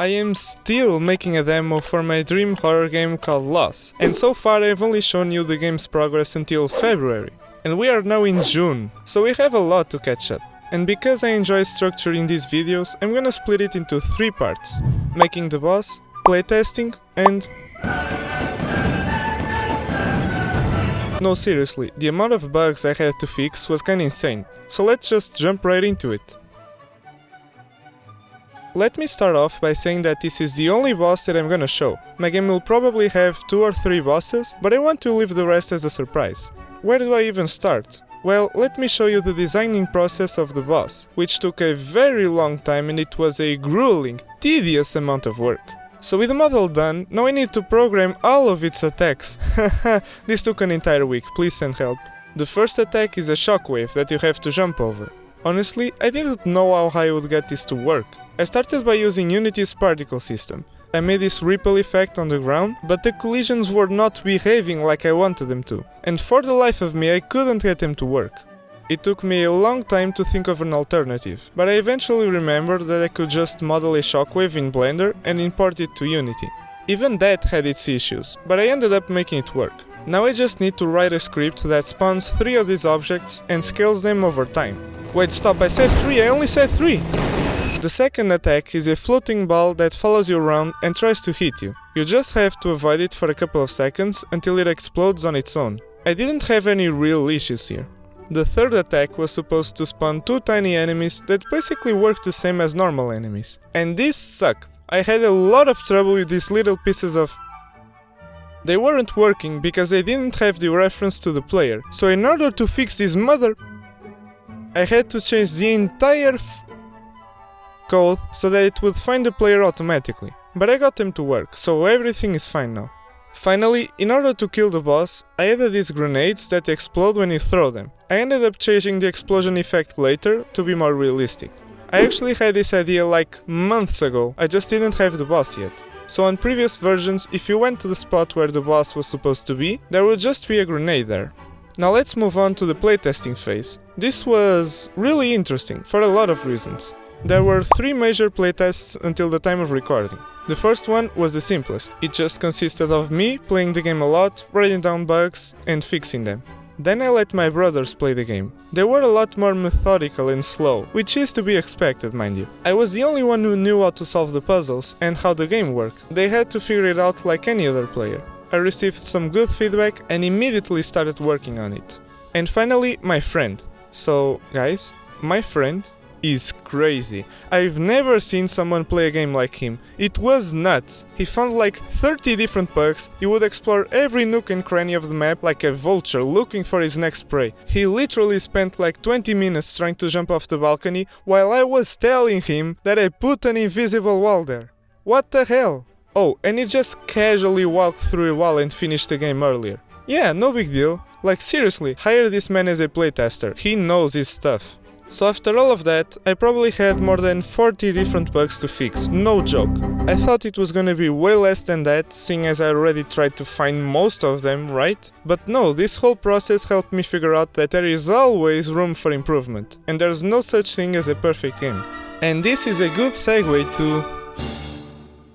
I am still making a demo for my dream horror game called Loss, and so far I've only shown you the game's progress until February. And we are now in June, so we have a lot to catch up. And because I enjoy structuring these videos, I'm gonna split it into 3 parts: making the boss, playtesting, and... No, seriously, the amount of bugs I had to fix was kinda insane, so let's just jump right into it. Let me start off by saying that this is the only boss that I'm gonna show. My game will probably have 2 or 3 bosses, but I want to leave the rest as a surprise. Where do I even start? Well, let me show you the designing process of the boss, which took a very long time and it was a grueling, tedious amount of work. So with the model done, now I need to program all of its attacks. This took an entire week, please send help. The first attack is a shockwave that you have to jump over. Honestly, I didn't know how I would get this to work. I started by using Unity's particle system. I made this ripple effect on the ground, but the collisions were not behaving like I wanted them to, and for the life of me I couldn't get them to work. It took me a long time to think of an alternative, but I eventually remembered that I could just model a shockwave in Blender and import it to Unity. Even that had its issues, but I ended up making it work. Now I just need to write a script that spawns 3 of these objects and scales them over time. Wait, stop, I said 3, I only said 3! The second attack is a floating ball that follows you around and tries to hit you. You just have to avoid it for a couple of seconds until it explodes on its own. I didn't have any real issues here. The third attack was supposed to spawn 2 tiny enemies that basically worked the same as normal enemies. And this sucked. I had a lot of trouble with these little pieces of... They weren't working because I didn't have the reference to the player, so in order to fix this I had to change the entire code so that it would find the player automatically. But I got them to work, so everything is fine now. Finally, in order to kill the boss, I added these grenades that explode when you throw them. I ended up changing the explosion effect later to be more realistic. I actually had this idea like months ago, I just didn't have the boss yet. So on previous versions, if you went to the spot where the boss was supposed to be, there would just be a grenade there. Now let's move on to the playtesting phase. This was really interesting for a lot of reasons. There were 3 major playtests until the time of recording. The first one was the simplest. It just consisted of me playing the game a lot, writing down bugs, and fixing them. Then I let my brothers play the game. They were a lot more methodical and slow, which is to be expected, mind you. I was the only one who knew how to solve the puzzles and how the game worked. They had to figure it out like any other player. I received some good feedback and immediately started working on it. And finally, my friend. So, guys, my friend is crazy. I've never seen someone play a game like him. It was nuts. He found like 30 different bugs. He would explore every nook and cranny of the map like a vulture looking for his next prey. He literally spent like 20 minutes trying to jump off the balcony while I was telling him that I put an invisible wall there. What the hell? Oh, and he just casually walked through a wall and finished the game earlier. Yeah, no big deal. Like seriously, hire this man as a playtester. He knows his stuff. So after all of that, I probably had more than 40 different bugs to fix, no joke. I thought it was gonna be way less than that, seeing as I already tried to find most of them, right? But no, this whole process helped me figure out that there is always room for improvement, and there's no such thing as a perfect game. And this is a good segue to...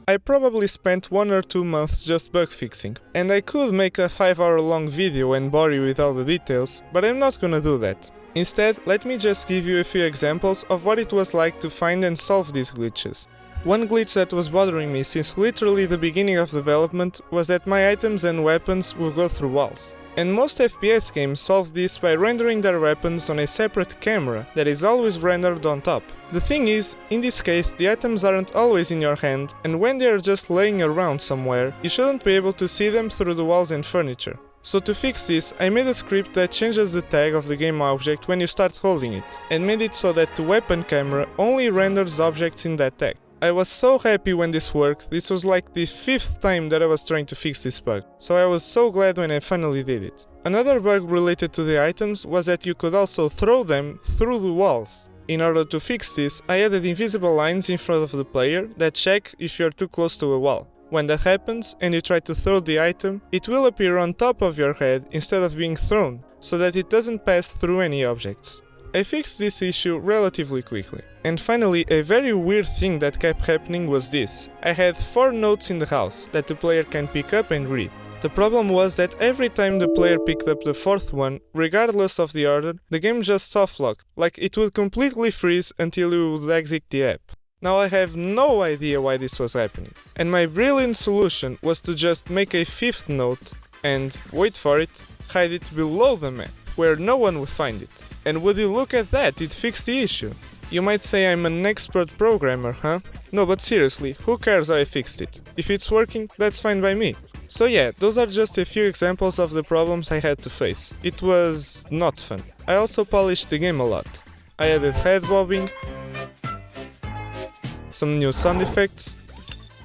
I probably spent 1 or 2 months just bug fixing, and I could make a 5-hour-long video and bore you with all the details, but I'm not gonna do that. Instead, let me just give you a few examples of what it was like to find and solve these glitches. One glitch that was bothering me since literally the beginning of development was that my items and weapons would go through walls. And most FPS games solve this by rendering their weapons on a separate camera that is always rendered on top. The thing is, in this case, the items aren't always in your hand, and when they are just laying around somewhere, you shouldn't be able to see them through the walls and furniture. So to fix this, I made a script that changes the tag of the game object when you start holding it, and made it so that the weapon camera only renders objects in that tag. I was so happy when this worked. This was like the 5th time that I was trying to fix this bug, so I was so glad when I finally did it. Another bug related to the items was that you could also throw them through the walls. In order to fix this, I added invisible lines in front of the player that check if you're too close to a wall. When that happens and you try to throw the item, it will appear on top of your head instead of being thrown, so that it doesn't pass through any objects. I fixed this issue relatively quickly, And finally, a very weird thing that kept happening was this. I had 4 notes in the house that the player can pick up and read. The problem was that every time the player picked up the 4th one, regardless of the order, the game just soft-locked, like it would completely freeze until you would exit the app. Now I have no idea why this was happening, and my brilliant solution was to just make a 5th note and, wait for it, hide it below the map, where no one would find it. And would you look at that, it fixed the issue. You might say I'm an expert programmer, huh? No, but seriously, who cares how I fixed it? If it's working, that's fine by me. So yeah, those are just a few examples of the problems I had to face. It was not fun. I also polished the game a lot. I added head bobbing, some new sound effects,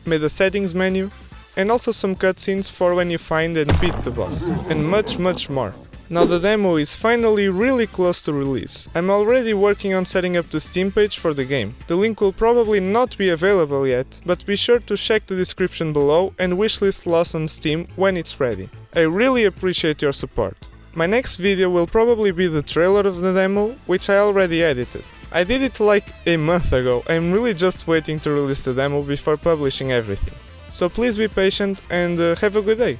made a settings menu, and also some cutscenes for when you find and beat the boss, and much more. Now the demo is finally really close to release. I'm already working on setting up the Steam page for the game. The link will probably not be available yet, but be sure to check the description below and wishlist Lost on Steam when it's ready. I really appreciate your support. My next video will probably be the trailer of the demo, which I already edited. I did it like a month ago. I'm really just waiting to release the demo before publishing everything. So please be patient and have a good day.